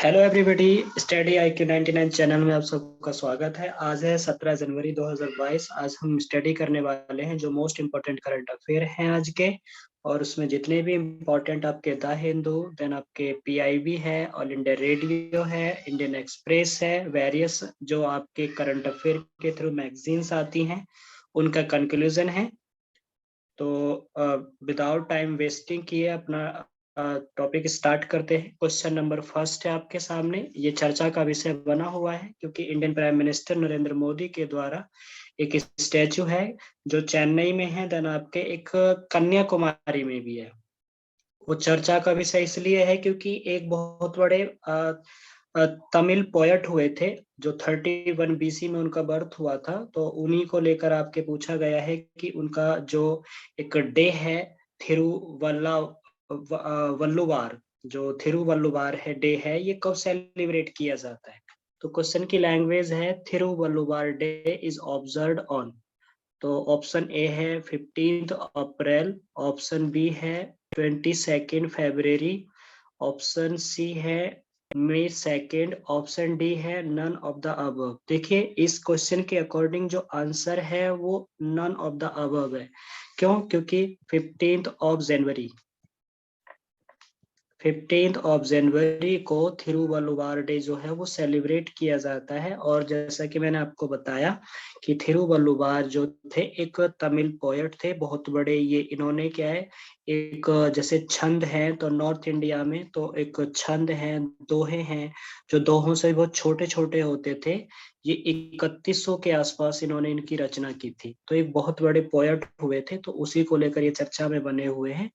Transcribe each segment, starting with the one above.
Hello everybody, study IQ 99 channel में आप सबका स्वागत है। आज है 17 जनवरी 2022। आज हम स्टडी करने वाले हैं जो मोस्ट इम्पोर्टेंट करंट अफेयर हैं आज के, और उसमें जितने भी इम्पोर्टेंट आपके द हिंदू, देन आपके PIB है, ऑल इंडिया रेडियो है, इंडियन एक्सप्रेस है, वेरियस जो आपके करंट अफेयर के थ्रू मैगजीन्स आती हैं, उनका कंक्लूजन है। तो विदाउट टाइम वेस्टिंग किए अपना टॉपिक स्टार्ट करते हैं। क्वेश्चन नंबर फर्स्ट है आपके सामने। ये चर्चा का विषय बना हुआ है क्योंकि Indian prime minister Narendra Modi के द्वारा एक स्टैचू है जो चेन्नई में है, देन आपके एक कन्याकुमारी में भी है। वो चर्चा का विषय इसलिए है क्योंकि एक बहुत बड़े तमिल पोएट हुए थे जो 31 BC में उनका बर्थ हुआ था। तो उन्हीं को लेकर आपके पूछा गया है कि उनका जो एक डे है वल्लुवार, जो थिरुवल्लुवार है डे है, ये कब सेलिब्रेट किया जाता है। तो क्वेश्चन की लैंग्वेज है थिरुवल्लुवार डे इज ऑब्जर्व्ड ऑन। तो ऑप्शन ए है 15 अप्रैल, ऑप्शन बी है 22 फरवरी, ऑप्शन सी है May 2, ऑप्शन डी है नन ऑफ द अबव। देखिए इस क्वेश्चन के अकॉर्डिंग जो आंसर है वो नन ऑफ द अबव है। क्यों? क्योंकि 15 को थिरुवल्लुवार डे जो है वो सेलिब्रेट किया जाता है। और जैसा कि मैंने आपको बताया कि थिरुवल्लुवार जो थे एक तमिल पोएट थे बहुत बड़े। ये इन्होंने क्या है, एक जैसे छंद है तो नॉर्थ इंडिया में तो एक छंद है, दोहे हैं, जो दोहों से बहुत छोटे छोटे होते थे। ये 3100 के आसपास इन्होंने इनकी रचना की थी। तो एक बहुत बड़े पोएट हुए थे, तो उसी को लेकर ये चर्चा में बने हुए हैं।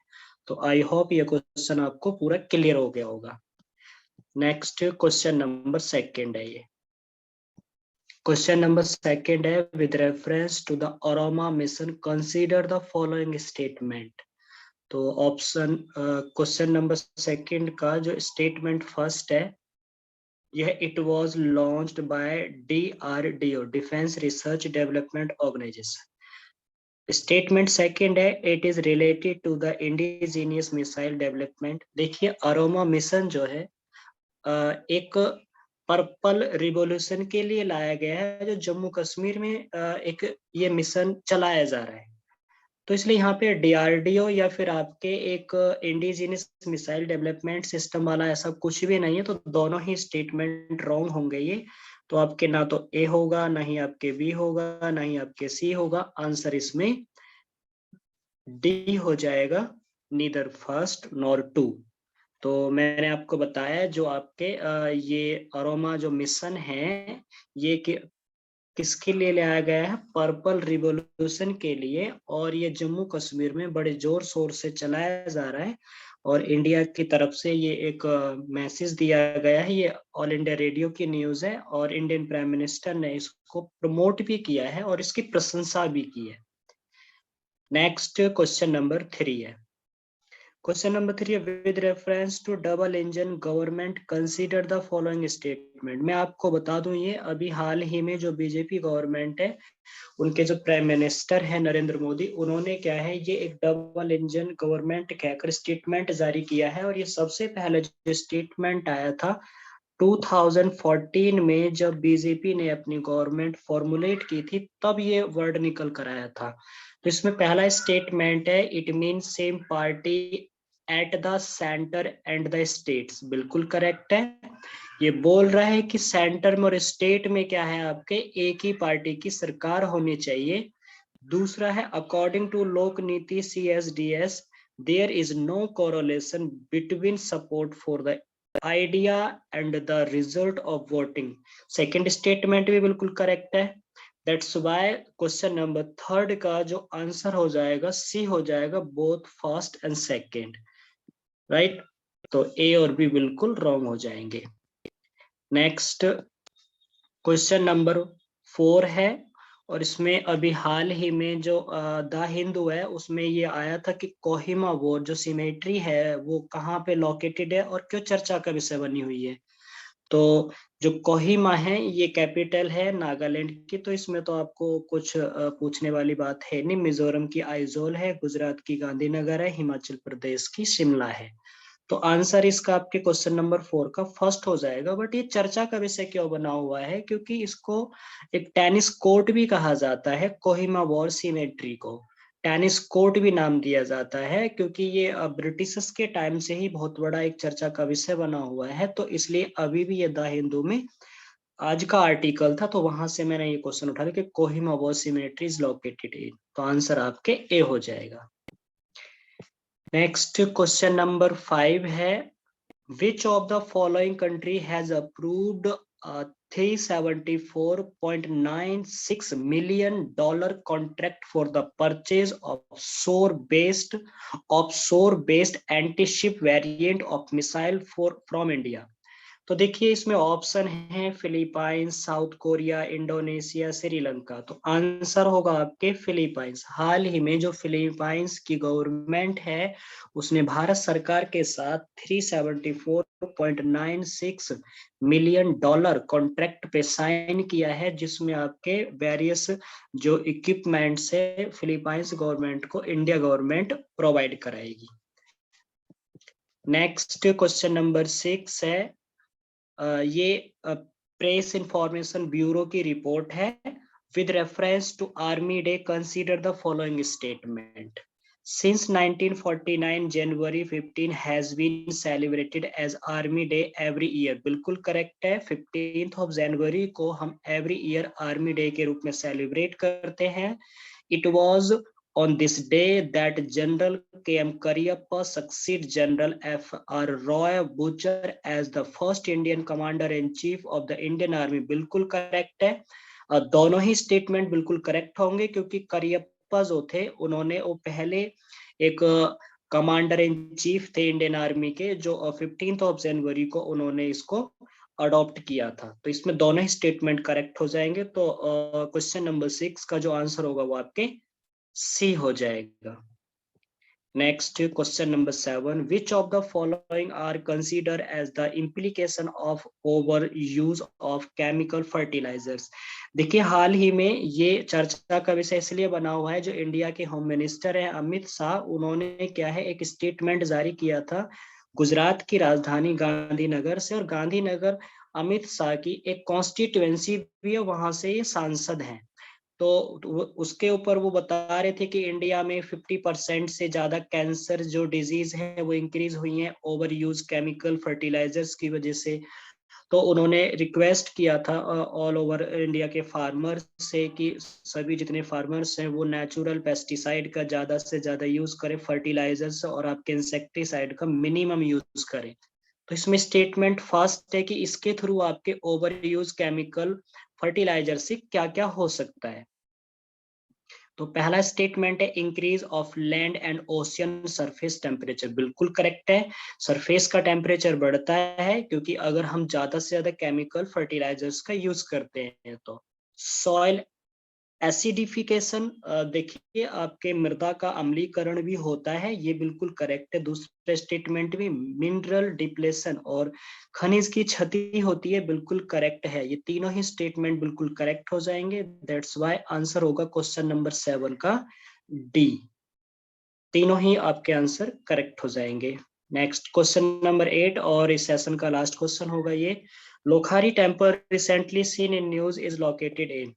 तो आई होप ये क्वेश्चन आपको पूरा क्लियर हो गया होगा। नेक्स्ट क्वेश्चन नंबर सेकंड है। ये क्वेश्चन नंबर सेकंड है, with reference to the aroma mission consider the following statement. तो ऑप्शन क्वेश्चन नंबर सेकंड का जो स्टेटमेंट फर्स्ट है, यह it was launched by DRDO, defence research development organisation. Statement second है, it is related to the indigenous missile development. देखिए aroma mission जो है एक पर्पल रिवॉल्यूशन के लिए लाया गया है, जो जम्मू कश्मीर में एक ये मिशन चलाया जा रहा है। तो इसलिए यहाँ पे DRDO या फिर आपके एक इंडिजिनियस मिसाइल डेवलपमेंट सिस्टम वाला ऐसा कुछ भी नहीं है। तो दोनों ही स्टेटमेंट रॉन्ग होंगे ये। तो आपके ना तो ए होगा, ना ही आपके बी होगा, ना ही आपके सी होगा। आंसर इसमें डी हो जाएगा, नीदर फर्स्ट नॉर टू। तो मैंने आपको बताया जो आपके ये अरोमा जो मिशन है, ये किसके लिए लाया गया है? पर्पल रिवॉल्यूशन के लिए। और ये जम्मू कश्मीर में बड़े जोर शोर से चलाया जा रहा है। और इंडिया की तरफ से ये एक मैसेज दिया गया है। ये ऑल इंडिया रेडियो की न्यूज है और इंडियन प्राइम मिनिस्टर ने इसको प्रमोट भी किया है और इसकी प्रशंसा भी की है। नेक्स्ट क्वेश्चन नंबर 3 है। क्वेश्चन नंबर 3 है, with reference to double engine government consider the following statement. मैं आपको बता दूं ये अभी हाल ही में जो बीजेपी गवर्नमेंट है, उनके जो प्राइम मिनिस्टर है नरेंद्र मोदी, उन्होंने क्या है ये एक डबल इंजन गवर्नमेंट कहकर स्टेटमेंट जारी किया है। और ये सबसे पहले जो स्टेटमेंट आया था 2014 में, जब बीजेपी ने अपनी गवर्नमेंट फॉर्मुलेट की थी, तब ये वर्ड निकल कर आया था। तो इसमें पहला स्टेटमेंट है, it mean same party at the centre and the states. बिल्कुल करेक्ट है। ये बोल रहा है कि सेंटर में और स्टेट में क्या है, आपके एक ही पार्टी की सरकार होनी चाहिए। दूसरा है, according to Lok Niti CSDS there is no correlation between support for the idea and the result of voting. Second statement भी बिल्कुल करेक्ट है। That's why question number third का जो आंसर हो जाएगा सी हो जाएगा, both first and second. Right? तो ए और बी बिल्कुल रॉन्ग हो जाएंगे। नेक्स्ट क्वेश्चन नंबर 4 है, और इसमें अभी हाल ही में जो द हिंदू है उसमें ये आया था कि कोहिमा वॉर जो सिमेट्री है वो कहाँ पे लोकेटेड है और क्यों चर्चा का विषय बनी हुई है। तो जो कोहिमा है ये कैपिटल है नागालैंड की। तो इसमें तो आपको कुछ पूछने वाली बात है नहीं। मिजोरम की आइजोल है, गुजरात की गांधीनगर है, हिमाचल प्रदेश की शिमला है। तो आंसर इसका आपके क्वेश्चन नंबर 4 का फर्स्ट हो जाएगा। बट ये चर्चा का विषय क्यों बना हुआ है, क्योंकि इसको एक टेनिस कोर्ट भी कहा जाता है, कोहिमा वॉर सिमेट्री को टेनिस कोर्ट भी नाम दिया जाता है, क्योंकि ये ब्रिटिशर्स के टाइम से ही बहुत बड़ा एक चर्चा का विषय बना हुआ है। तो इसलिए अभी भी ये द हिंदू में आज का आर्टिकल था, तो वहां से मैंने ये क्वेश्चन उठा लिया कि Kohima war symmetry is located इन, तो आंसर आपके ए हो जाएगा। नेक्स्ट क्वेश्चन नंबर 5 है, which of the following country has approved a $374.96 million contract for the purchase of offshore-based anti-ship variant of missile from India? तो देखिए इसमें ऑप्शन है Philippines, south Korea, Indonesia, Sri Lanka. तो आंसर होगा आपके फिलीपाइंस। हाल ही में जो फिलीपाइंस की गवर्नमेंट है उसने भारत सरकार के साथ $374.96 मिलियन कॉन्ट्रैक्ट पे साइन किया है, जिसमें आपके वेरियस जो इक्विपमेंट्स है फिलीपाइंस गवर्नमेंट को इंडिया गवर्नमेंट प्रोवाइड कराएगी। नेक्स्ट क्वेश्चन नंबर 6 है, ये प्रेस इंफॉर्मेशन ब्यूरो की रिपोर्ट है। With reference to army day consider the following statement. Since 1949 January 15 has been celebrated as Army Day every year। बिल्कुल correct है, 15 जनवरी को हम एवरी ईयर आर्मी डे के रूप में सेलिब्रेट करते हैं। It was on this day that General K.M. Cariappa succeeded General F.R. Roy Butcher as the first Indian Commander-in-Chief of the Indian Army। बिल्कुल करेक्ट है, दोनों ही स्टेटमेंट बिल्कुल करेक्ट होंगे, क्योंकि करियप्पा जो थे उन्होंने वो पहले एक कमांडर इन चीफ थे इंडियन आर्मी के, जो 15 जनवरी को उन्होंने इसको अडॉप्ट किया था। तो इसमें दोनों ही स्टेटमेंट करेक्ट हो जाएंगे। तो क्वेश्चन नंबर 6 का जो आंसर होगा वो आपके सी हो जाएगा। Next question number 7, which of the following are consider as the implication of over use of chemical fertilizers. देखिए हाल ही में ये चर्चा का विषय इसलिए बना हुआ है, जो इंडिया के होम मिनिस्टर है अमित शाह, उन्होंने क्या है एक स्टेटमेंट जारी किया था गुजरात की राजधानी गांधीनगर से। और गांधीनगर अमित शाह की एक कॉन्स्टिट्युएंसी भी है, वहां से ये सांसद हैं। तो उसके ऊपर वो बता रहे थे कि इंडिया में 50% से ज्यादा कैंसर जो डिजीज है वो इंक्रीज हुई है ओवर यूज केमिकल फर्टिलाइजर्स की वजह से। तो उन्होंने रिक्वेस्ट किया था ऑल ओवर इंडिया के फार्मर्स से कि सभी जितने फार्मर्स हैं वो नेचुरल पेस्टिसाइड का ज्यादा से ज्यादा यूज करें, फर्टिलाइजर्स और आपके इंसेक्टिसाइड का मिनिमम यूज करें। तो इसमें स्टेटमेंट फर्स्ट है कि इसके थ्रू आपके ओवर यूज केमिकल फर्टिलाइजर से क्या क्या हो सकता है। तो पहला स्टेटमेंट है increase of land and ocean surface temperature. बिल्कुल करेक्ट है, सरफेस का टेम्परेचर बढ़ता है क्योंकि अगर हम ज्यादा से ज्यादा केमिकल फर्टिलाइजर्स का यूज करते हैं। तो सॉइल एसिडिफिकेशन, देखिए आपके मृदा का अम्लीकरण भी होता है, ये बिल्कुल करेक्ट है। दूसरे स्टेटमेंट में मिनरल डिप्लेशन और खनिज की क्षति होती है, बिल्कुल करेक्ट है। ये तीनों ही स्टेटमेंट बिल्कुल करेक्ट हो जाएंगे। दैट्स व्हाई आंसर होगा क्वेश्चन नंबर 7 का डी। तीनों ही आपके आंसर करेक्ट हो जाएंगे। नेक्स्ट क्वेश्चन नंबर 8 और इस सेशन का लास्ट क्वेश्चन होगा ये, Lokhari temple recently seen in news is located in.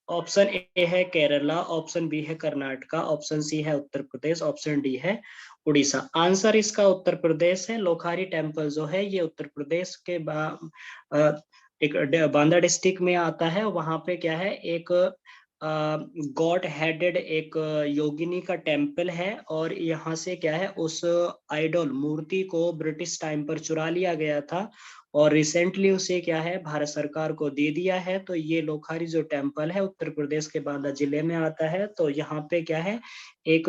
Option A है केरला, ऑप्शन बी है कर्नाटका, ऑप्शन सी है उत्तर प्रदेश, ऑप्शन डी है उड़ीसा। आंसर इसका उत्तर प्रदेश है। लोखारी टेम्पल जो है ये उत्तर प्रदेश के एक बांदा डिस्ट्रिक्ट में आता है। वहां पे क्या है एक गॉड हेडेड एक योगिनी का टेम्पल है, और यहाँ से क्या है उस आइडल मूर्ति को ब्रिटिश टाइम पर चुरा लिया गया था और रिसेंटली उसे क्या है भारत सरकार को दे दिया है। तो ये लोखारी जो टेम्पल है उत्तर प्रदेश के बांदा जिले में आता है। तो यहाँ पे क्या है एक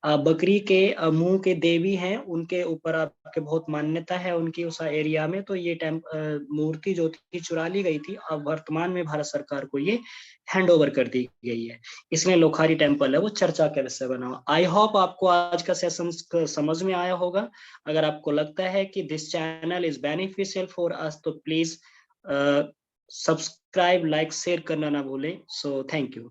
बकरी के मुंह के देवी हैं, उनके ऊपर आपके बहुत मान्यता है उनकी उस एरिया में। तो ये मूर्ति जो थी चुरा ली गई थी, अब वर्तमान में भारत सरकार को ये हैंड ओवर कर दी गई है, इसलिए लोखारी टेम्पल है वो चर्चा के विषय बना हुआ। आई होप आपको आज का सेशन समझ में आया होगा। अगर आपको लगता है कि this channel is beneficial for us तो प्लीज सब्सक्राइब, लाइक, शेयर करना ना भूलें। So thank you.